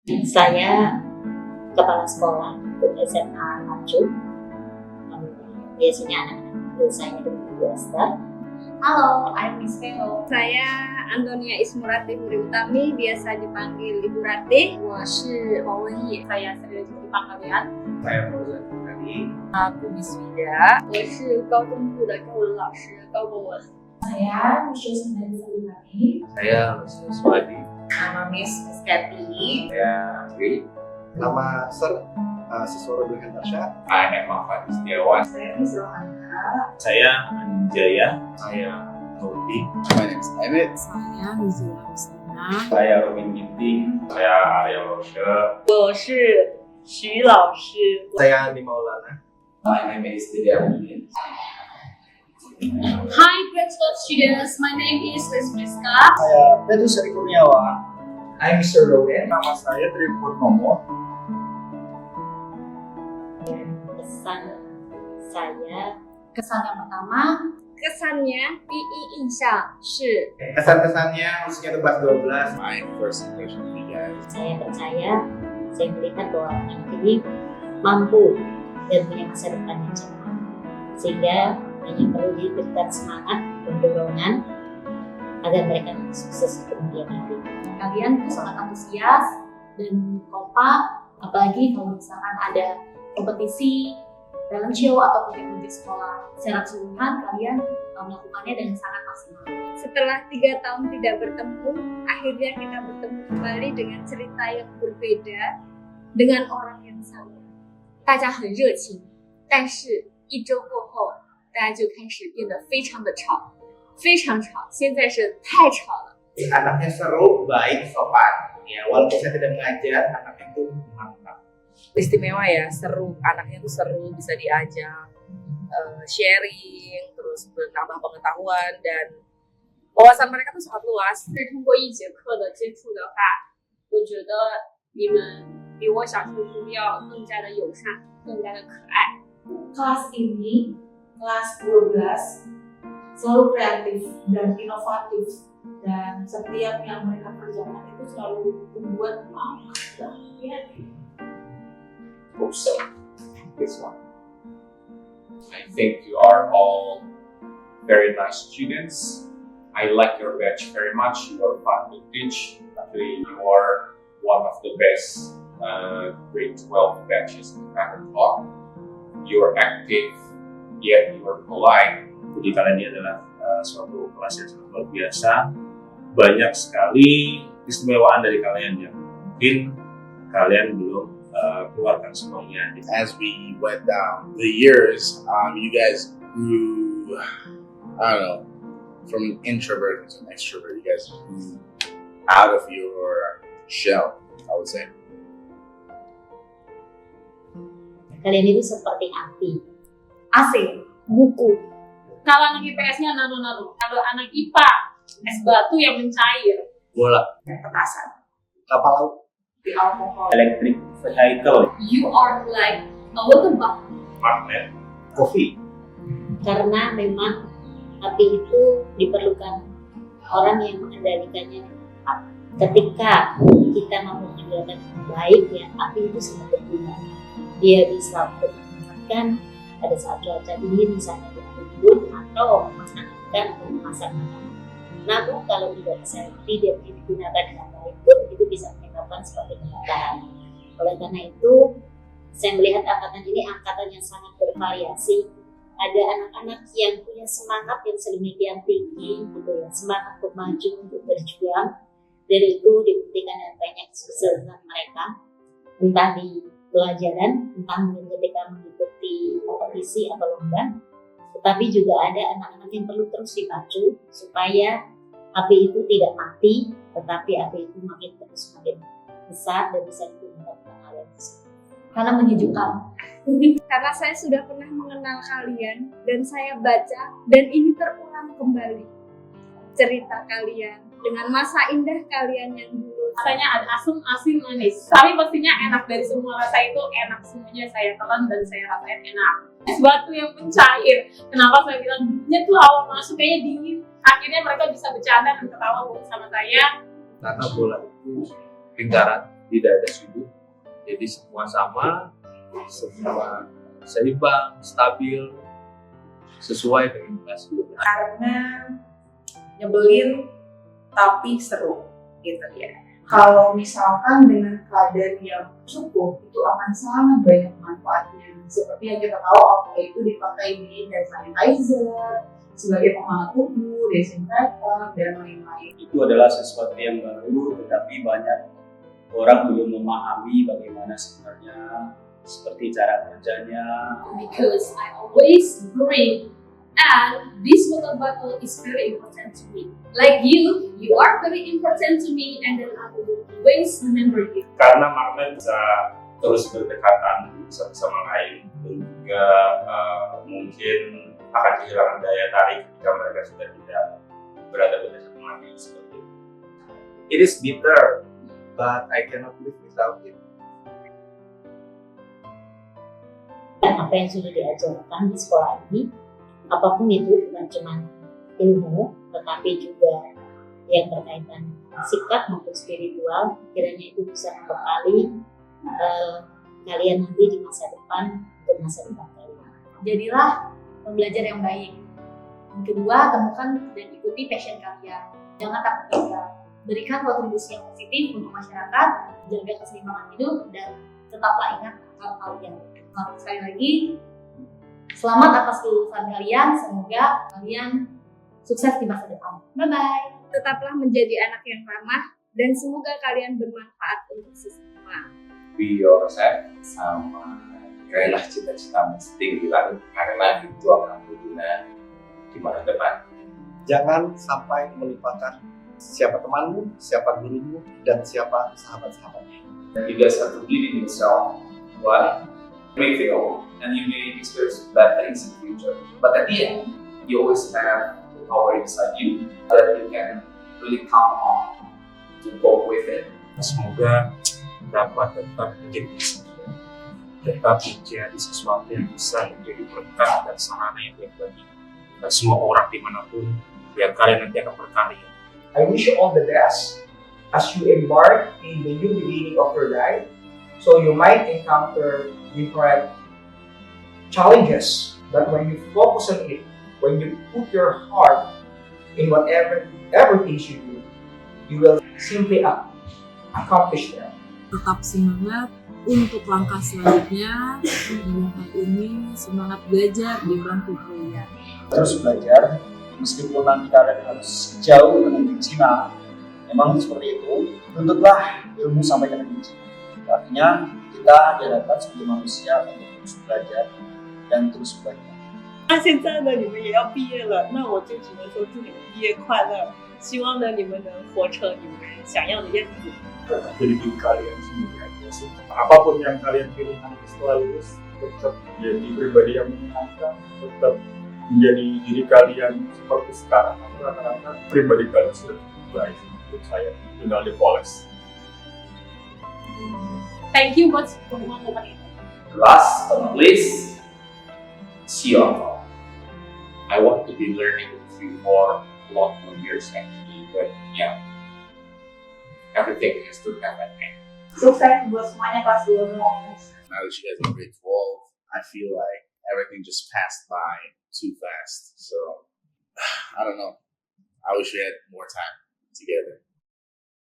Saya kepala sekolah untuk SMA Maju. Biasanya anak-anak panggil saya dengan Bu Esther. Halo, I'm Miss Vero. Saya Antonia Ismurati Huri Utami, biasa dipanggil Ibu Rati. 我是王文艺， saya sering dipanggil kalian. Saya Fauzan Kali. Aku Miss Vida. 我是高中部的中文老师高国文。 Saya Michelle Sandari Salimani. Saya Lucius Wadi. Nama Miss Kathy. Saya Andri. Nama Sir Siswa Rodriguez Tasha. Saya Ahmad Setiawan. Saya Miss Rohana. Saya Anjaya. Saya Nurdi. My name is Emmett. Saya Nuzula Rusana. Saya Robin Ginting. Saya Arya Roshe. 我是徐老师。 Saya Andi Maulana. My name is Dede Amin. Hi, grade 12 students. My name is Liz Priska. Saya Petrus Eri Kurniawan. I'm Mr. Logan. Nama saya Tri Purnomo. Pesan saya Kesan yang pertama, Kesannya, 第一印象是 Kesan-kesannya usia 12. My first impression of you guys. saya percaya, saya melihat bahwa anak ini mampu dan punya masa depan yang cerah. Sehingga hanya perlu diberikan semangat dan dorongan agar mereka sukses di kemudian hari. kalian tuh sangat antusias dan kompak, apalagi kalau misalkan ada kompetisi, talent show atau project-project sekolah. Secara keseluruhan kalian melakukannya dengan sangat maksimal. setelah 3 tahun tidak bertemu, akhirnya kita bertemu kembali dengan cerita yang berbeda, dengan orang yang sama. 大家很热情，但是1周过后，大家就开始变得非常的吵，非常吵，现在是太吵了。 Anaknya seru, baik, sopan. Ya, walaupun saya tidak mengajar, anaknya itu mantap. Istimewa ya, seru, anaknya tuh seru, bisa diajak sharing, terus menambah pengetahuan dan wawasan mereka tuh sangat luas. 是通过1节课的接触的话，我觉得你们比我想象中要更加的友善，更加的可爱。 Kelas ini, kelas 12, selalu kreatif dan inovatif. Dan setiap yang mereka kerjakan itu selalu membuat kreatif. Also, this one. I think you are all very nice students. I like your batch very much. You are fun to teach. Actually, you are one of the best grade 12 batches I've ever taught. You are active, yet you are polite. Jadi kalian ini adalah suatu kelas yang sangat luar biasa. Banyak sekali keistimewaan dari kalian yang mungkin kalian belum keluarkan semuanya. As we went down the years, you guys grew, I don't know, from an introvert to an extrovert. You guys grew out of your shell, I would say. Kalian itu seperti api. AC, Buku. kalau anak IPS-nya nano-nano, kalau anak IPA es batu yang mencair, Bola, Petasan. Kapal laut. Di alkohol. electric vehicle, you are like a water bottle. magnet, Kopi. Karena memang api itu diperlukan orang yang mengendalikannya dengan tepat. Ketika kita mampu mengendalikan dengan baik, ya api itu sangat berguna. Dia bisa untuk mengingatkan pada saat cuaca dingin, misalnya di hari dingin, atau menghangatkan atau memasak makanan. Namun kalau tidak digunakan dengan baik pun itu bisa menyebabkan seperti kebakaran. Oleh karena itu, saya melihat angkatan ini angkatan yang sangat bervariasi. Ada anak-anak yang punya semangat yang sedemikian tinggi, gitu ya, semangat untuk maju, untuk berjuang. Dan itu dibuktikan dengan banyak kesuksesan mereka, entah di pelajaran, entah mungkin ketika mengikuti kompetisi atau lomba. Tetapi juga ada anak-anak yang perlu terus dipacu supaya api itu tidak mati, tetapi api itu makin terus makin besar dan bisa digunakan dengan hal yang besar. Karena menyejukkan. karena saya sudah pernah mengenal kalian dan saya baca dan ini terulang kembali cerita kalian dengan masa indah kalian yang dulu. Rasanya ada asam, asin, manis. Tapi pastinya enak, dari semua rasa itu enak semuanya saya telan dan saya rasain enak. Es batu yang mencair. Kenapa saya bilang dinginnya tuh awal masuk kayaknya dingin. Akhirnya mereka bisa bercanda dan ketawa bersama saya. karena bola itu lingkaran tidak ada sudut. Jadi semua sama, semua seimbang, stabil, sesuai dengan kelas 12. Karena nyebelin tapi seru gitu ya. Kalau misalkan dengan keadaan yang cukup, itu akan sangat banyak manfaatnya. Seperti yang kita tahu, alkohol itu dipakai di hand sanitizer, sebagai penghangat tubuh, desinfektan, dan lain-lain. Itu adalah sesuatu yang baru, tetapi banyak orang belum memahami bagaimana sebenarnya seperti cara kerjanya. Because I always drink, and this water bottle is very important to me. Like you are very important to me, and then I will always remember you. Karena magnet bisa terus berdekatan satu sama lain, dan juga mungkin akan kehilangan daya tarik ketika mereka sudah tidak berada pada satu lagi seperti itu. It is bitter, but I cannot live without it. Dan apa yang sudah diajarkan di sekolah ini, apapun itu, bukan cuma ilmu, tetapi juga yang berkaitan sikap maupun spiritual, kiranya itu bisa membekali kalian nanti di masa depan untuk masa depan kalian. Jadilah pembelajar yang baik. Yang kedua, temukan dan ikuti passion kalian. Jangan takut gagal. Berikan kontribusi yang positif untuk masyarakat, jaga keseimbangan hidup, dan tetaplah ingat akal kalian. Sekali lagi, selamat atas kelulusan kalian. Semoga kalian sukses di masa depan. Bye-bye. Tetaplah menjadi anak yang ramah dan semoga kalian bermanfaat untuk sesama. Be yourself, sama raihlah cita-citamu setinggi langit, karena itu akan berguna di masa depan. Jangan sampai melupakan siapa temanmu, siapa gurumu, dan siapa sahabat-sahabatnya. You guys have to believe in yourself. Why? You may fail and you may experience bad things in the future, but at the end, you always have the power inside you that you can really count on to cope with it. Semoga dapat tetap menjadi diri, tetap menjadi sesuatu yang bisa menjadi berkat dan sarana yang baik bagi dan semua orang dimanapun, biar kalian nanti akan berkarya. I wish you all the best as you embark in the new beginning of your life. So you might encounter different challenges, but when you focus on it, when you put your heart in whatever things you do, you will simply accomplish them. Tetap semangat untuk langkah selanjutnya. Dalam hal ini semangat belajar di bangku kuliah. Terus belajar, meskipun nanti kalian harus jauh menuju Cina, memang seperti itu. Tuntutlah ilmu sampai ke negeri Cina. Artinya kita diharapkan sebagai manusia untuk terus belajar dan terus belajar. 那现在呢，你们也要毕业了，那我就只能说祝你们毕业快乐。希望呢，你们能活成你们想要的样子。 Jadi diri kalian sendiri aja sih. Apapun yang kalian pilih nanti setelah lulus, tetap menjadi pribadi yang menyenangkan, tetap menjadi diri kalian seperti sekarang. Rata-rata pribadi kalian sudah baik menurut saya, tinggal dipoles. Thank you buat pengumuman itu. Last but not least, see you all. I want to be learning with you for a lot more years actually, but yeah, everything has to have an end. Sukses buat semuanya kelas 12. Now that you guys are grade 12, I feel like everything just passed by too fast. So, I don't know. I wish we had more time together.